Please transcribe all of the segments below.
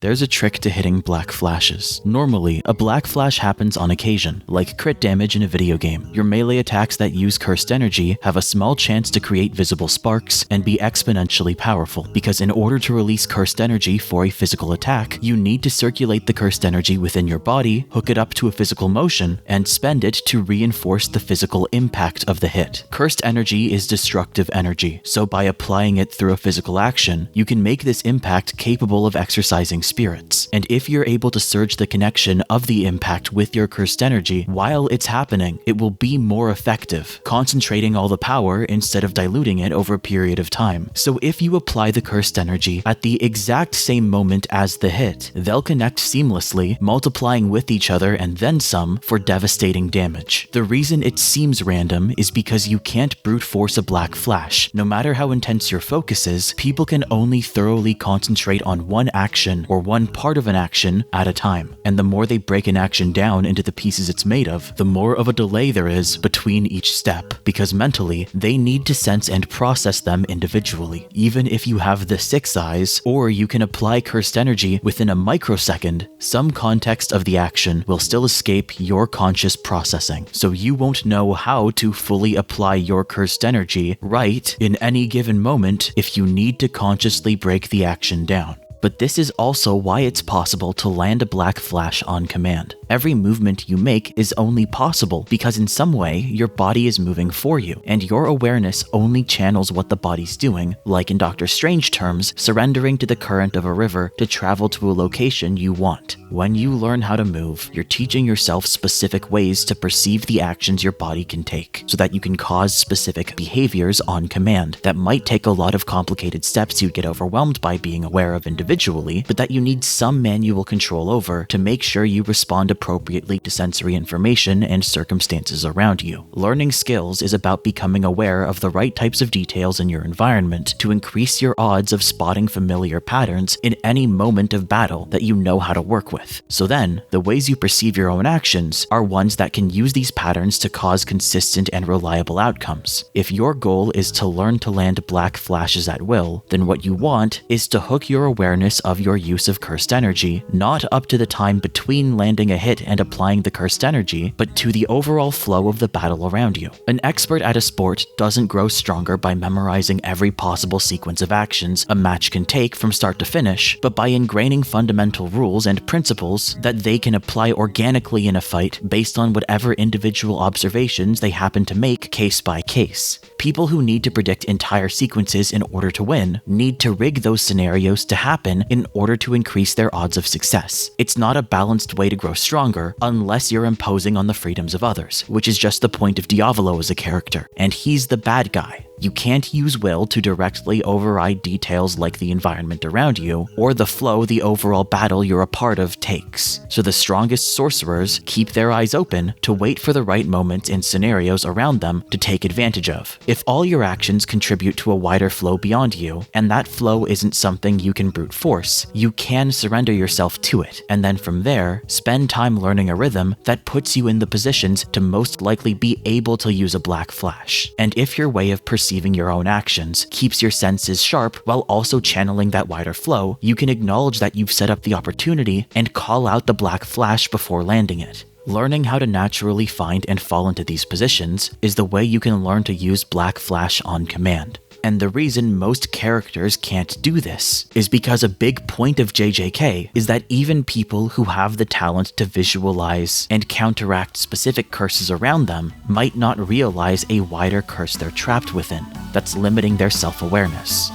There's a trick to hitting black flashes. Normally, a black flash happens on occasion, like crit damage in a video game. Your melee attacks that use cursed energy have a small chance to create visible sparks and be exponentially powerful, because in order to release cursed energy for a physical attack, you need to circulate the cursed energy within your body, hook it up to a physical motion, and spend it to reinforce the physical impact of the hit. Cursed energy is destructive energy, so by applying it through a physical action, you can make this impact capable of exercising spirits. And if you're able to surge the connection of the impact with your cursed energy while it's happening, it will be more effective, concentrating all the power instead of diluting it over a period of time. So if you apply the cursed energy at the exact same moment as the hit, they'll connect seamlessly, multiplying with each other and then some for devastating damage. The reason it seems random is because you can't brute force a black flash. No matter how intense your focus is, people can only thoroughly concentrate on one action or one part of an action at a time. And the more they break an action down into the pieces it's made of, the more of a delay there is between each step, because mentally, they need to sense and process them individually. Even if you have the 6 eyes, or you can apply cursed energy within a microsecond, some context of the action will still escape your conscious processing, so you won't know how to fully apply your cursed energy right in any given moment if you need to consciously break the action down. But this is also why it's possible to land a black flash on command. Every movement you make is only possible because in some way your body is moving for you, and your awareness only channels what the body's doing, like in Doctor Strange terms, surrendering to the current of a river to travel to a location you want. When you learn how to move, you're teaching yourself specific ways to perceive the actions your body can take, so that you can cause specific behaviors on command that might take a lot of complicated steps you'd get overwhelmed by being aware of individually, but that you need some manual control over to make sure you respond appropriately to sensory information and circumstances around you. Learning skills is about becoming aware of the right types of details in your environment to increase your odds of spotting familiar patterns in any moment of battle that you know how to work with. So then, the ways you perceive your own actions are ones that can use these patterns to cause consistent and reliable outcomes. If your goal is to learn to land black flashes at will, then what you want is to hook your awareness of your use of cursed energy, not up to the time between landing a hit and applying the cursed energy, but to the overall flow of the battle around you. An expert at a sport doesn't grow stronger by memorizing every possible sequence of actions a match can take from start to finish, but by ingraining fundamental rules and principles that they can apply organically in a fight based on whatever individual observations they happen to make case by case. People who need to predict entire sequences in order to win need to rig those scenarios to happen in order to increase their odds of success. It's not a balanced way to grow stronger unless you're imposing on the freedoms of others, which is just the point of Diavolo as a character, and he's the bad guy. You can't use will to directly override details like the environment around you, or the flow the overall battle you're a part of takes. So the strongest sorcerers keep their eyes open to wait for the right moments and scenarios around them to take advantage of. If all your actions contribute to a wider flow beyond you, and that flow isn't something you can brute force, you can surrender yourself to it, and then from there, spend time learning a rhythm that puts you in the positions to most likely be able to use a black flash. And if your way of perceiving your own actions keeps your senses sharp while also channeling that wider flow, you can acknowledge that you've set up the opportunity and call out the black flash before landing it. Learning how to naturally find and fall into these positions is the way you can learn to use black flash on command. And the reason most characters can't do this is because a big point of JJK is that even people who have the talent to visualize and counteract specific curses around them might not realize a wider curse they're trapped within that's limiting their self-awareness.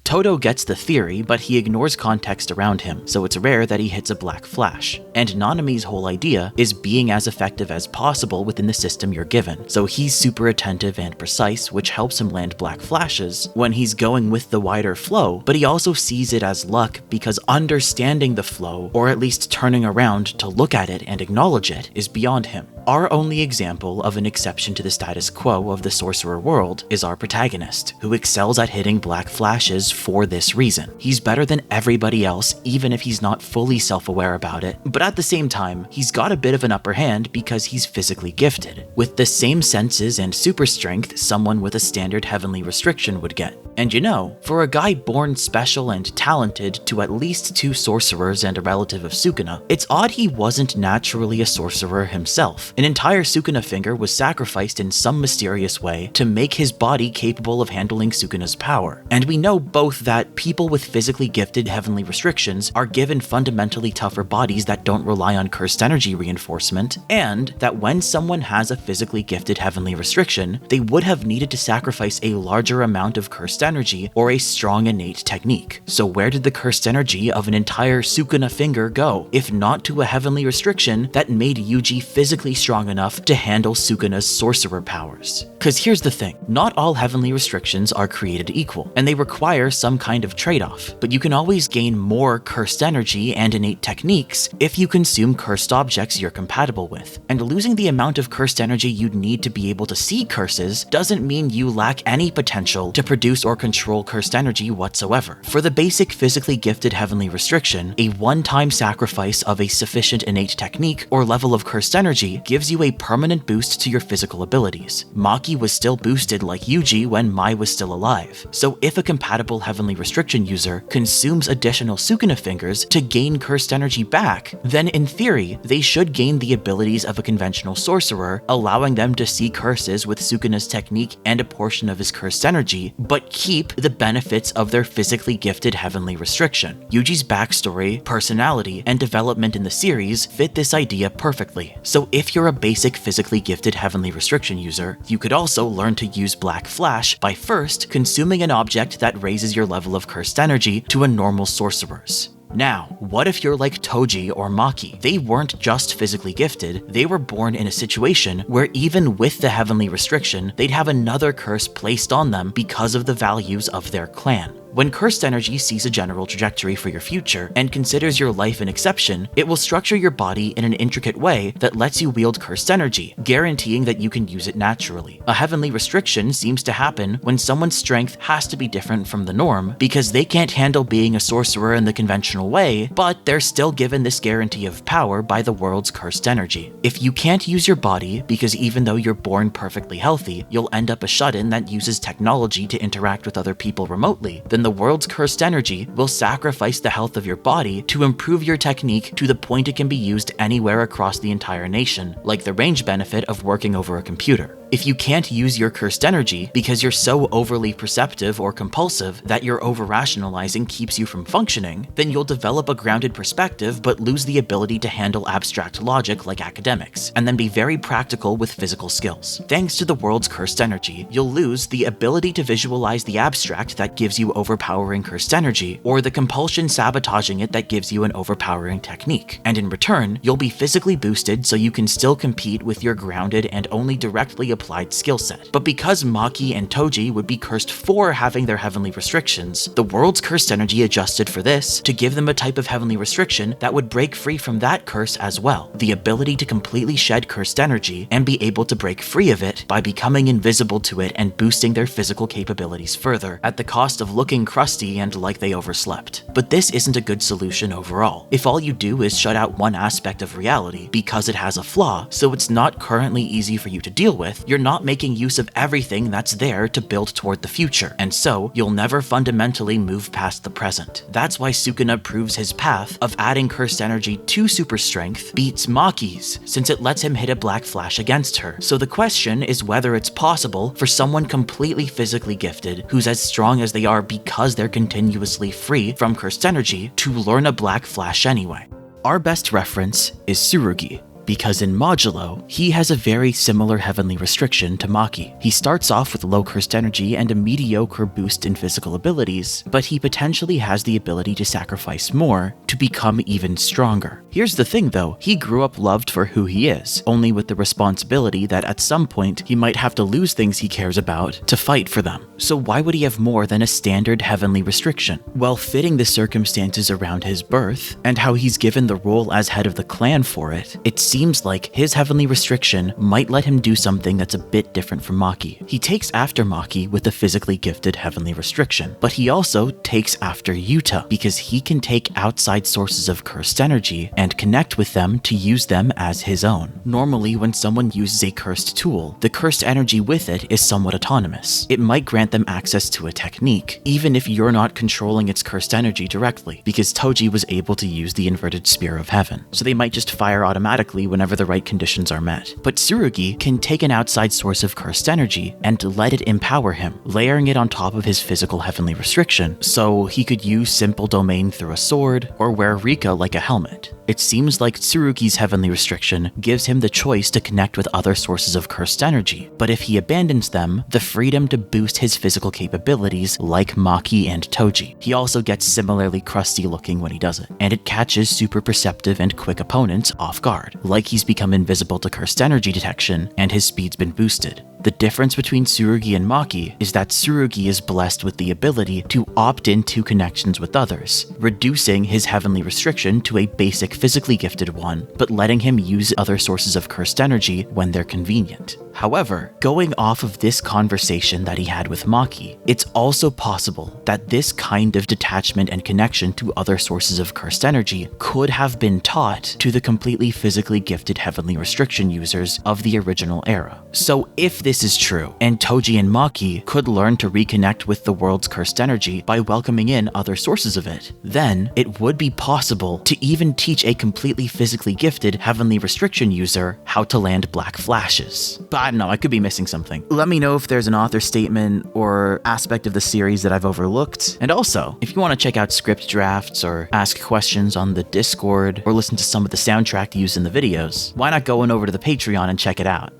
Todo gets the theory, but he ignores context around him, so it's rare that he hits a black flash. And Nanami's whole idea is being as effective as possible within the system you're given, so he's super attentive and precise, which helps him land black flashes when he's going with the wider flow, but he also sees it as luck because understanding the flow, or at least turning around to look at it and acknowledge it, is beyond him. Our only example of an exception to the status quo of the sorcerer world is our protagonist, who excels at hitting black flashes for this reason. He's better than everybody else, even if he's not fully self-aware about it, but at the same time, he's got a bit of an upper hand because he's physically gifted, with the same senses and super strength someone with a standard heavenly restriction would get. And you know, for a guy born special and talented to at least 2 sorcerers and a relative of Sukuna, it's odd he wasn't naturally a sorcerer himself. An entire Sukuna finger was sacrificed in some mysterious way to make his body capable of handling Sukuna's power. And we know both that people with physically gifted heavenly restrictions are given fundamentally tougher bodies that don't rely on cursed energy reinforcement, and that when someone has a physically gifted heavenly restriction, they would have needed to sacrifice a larger amount of cursed energy or a strong innate technique. So where did the cursed energy of an entire Sukuna finger go, if not to a heavenly restriction that made Yuji physically strong enough to handle Sukuna's sorcerer powers? Cause here's the thing, not all heavenly restrictions are created equal, and they require some kind of trade-off, but you can always gain more cursed energy and innate techniques if you consume cursed objects you're compatible with. And losing the amount of cursed energy you'd need to be able to see curses doesn't mean you lack any potential to produce or control cursed energy whatsoever. For the basic physically gifted heavenly restriction, a one-time sacrifice of a sufficient innate technique or level of cursed energy gives you a permanent boost to your physical abilities. Maki was still boosted like Yuji when Mai was still alive, so if a compatible heavenly restriction user consumes additional Sukuna fingers to gain cursed energy back, then in theory, they should gain the abilities of a conventional sorcerer, allowing them to see curses with Sukuna's technique and a portion of his cursed energy, but keep the benefits of their physically gifted heavenly restriction. Yuji's backstory, personality, and development in the series fit this idea perfectly. So if you're a basic physically gifted heavenly restriction user, you could also learn to use Black Flash by first consuming an object that raises your level of cursed energy to a normal sorcerer's. Now, what if you're like Toji or Maki? They weren't just physically gifted, they were born in a situation where even with the heavenly restriction, they'd have another curse placed on them because of the values of their clan. When cursed energy sees a general trajectory for your future and considers your life an exception, it will structure your body in an intricate way that lets you wield cursed energy, guaranteeing that you can use it naturally. A heavenly restriction seems to happen when someone's strength has to be different from the norm because they can't handle being a sorcerer in the conventional way, but they're still given this guarantee of power by the world's cursed energy. If you can't use your body because even though you're born perfectly healthy, you'll end up a shut-in that uses technology to interact with other people remotely, then the world's cursed energy will sacrifice the health of your body to improve your technique to the point it can be used anywhere across the entire nation, like the range benefit of working over a computer. If you can't use your cursed energy because you're so overly perceptive or compulsive that your over-rationalizing keeps you from functioning, then you'll develop a grounded perspective but lose the ability to handle abstract logic like academics, and then be very practical with physical skills. Thanks to the world's cursed energy, you'll lose the ability to visualize the abstract that gives you overpowering cursed energy, or the compulsion sabotaging it that gives you an overpowering technique. And in return, you'll be physically boosted so you can still compete with your grounded and only directly applied skill set. But because Maki and Toji would be cursed for having their heavenly restrictions, the world's cursed energy adjusted for this to give them a type of heavenly restriction that would break free from that curse as well, the ability to completely shed cursed energy and be able to break free of it by becoming invisible to it and boosting their physical capabilities further, at the cost of looking crusty and like they overslept. But this isn't a good solution overall. If all you do is shut out one aspect of reality because it has a flaw, so it's not currently easy for you to deal with, you're not making use of everything that's there to build toward the future, and so you'll never fundamentally move past the present. That's why Sukuna proves his path of adding cursed energy to super strength beats Maki's, since it lets him hit a Black Flash against her. So the question is whether it's possible for someone completely physically gifted, who's as strong as they are because they're continuously free from cursed energy, to learn a Black Flash anyway. Our best reference is Tsurugi, because in Modulo, he has a very similar heavenly restriction to Maki. He starts off with low cursed energy and a mediocre boost in physical abilities, but he potentially has the ability to sacrifice more to become even stronger. Here's the thing though, he grew up loved for who he is, only with the responsibility that at some point he might have to lose things he cares about to fight for them. So why would he have more than a standard heavenly restriction? Well, fitting the circumstances around his birth, and how he's given the role as head of the clan for it, it seems seems like his heavenly restriction might let him do something that's a bit different from Maki. He takes after Maki with the physically gifted heavenly restriction, but he also takes after Yuta because he can take outside sources of cursed energy and connect with them to use them as his own. Normally, when someone uses a cursed tool, the cursed energy with it is somewhat autonomous. It might grant them access to a technique, even if you're not controlling its cursed energy directly, because Toji was able to use the inverted spear of heaven, so they might just fire automatically whenever the right conditions are met. But Tsurugi can take an outside source of cursed energy and let it empower him, layering it on top of his physical heavenly restriction, so he could use simple domain through a sword or wear Rika like a helmet. It seems like Tsurugi's heavenly restriction gives him the choice to connect with other sources of cursed energy, but if he abandons them, the freedom to boost his physical capabilities like Maki and Toji. He also gets similarly crusty looking when he does it, and it catches super perceptive and quick opponents off guard, like he's become invisible to cursed energy detection and his speed's been boosted. The difference between Tsurugi and Maki is that Tsurugi is blessed with the ability to opt into connections with others, reducing his heavenly restriction to a basic physically gifted one, but letting him use other sources of cursed energy when they're convenient. However, going off of this conversation that he had with Maki, it's also possible that this kind of detachment and connection to other sources of cursed energy could have been taught to the completely physically gifted heavenly restriction users of the original era. So if this is true, and Toji and Maki could learn to reconnect with the world's cursed energy by welcoming in other sources of it, then it would be possible to even teach a completely physically gifted heavenly restriction user how to land black flashes. But I don't know, I could be missing something. Let me know if there's an author statement or aspect of the series that I've overlooked. And also, if you want to check out script drafts or ask questions on the Discord or listen to some of the soundtrack used in the videos, why not go on over to the Patreon and check it out?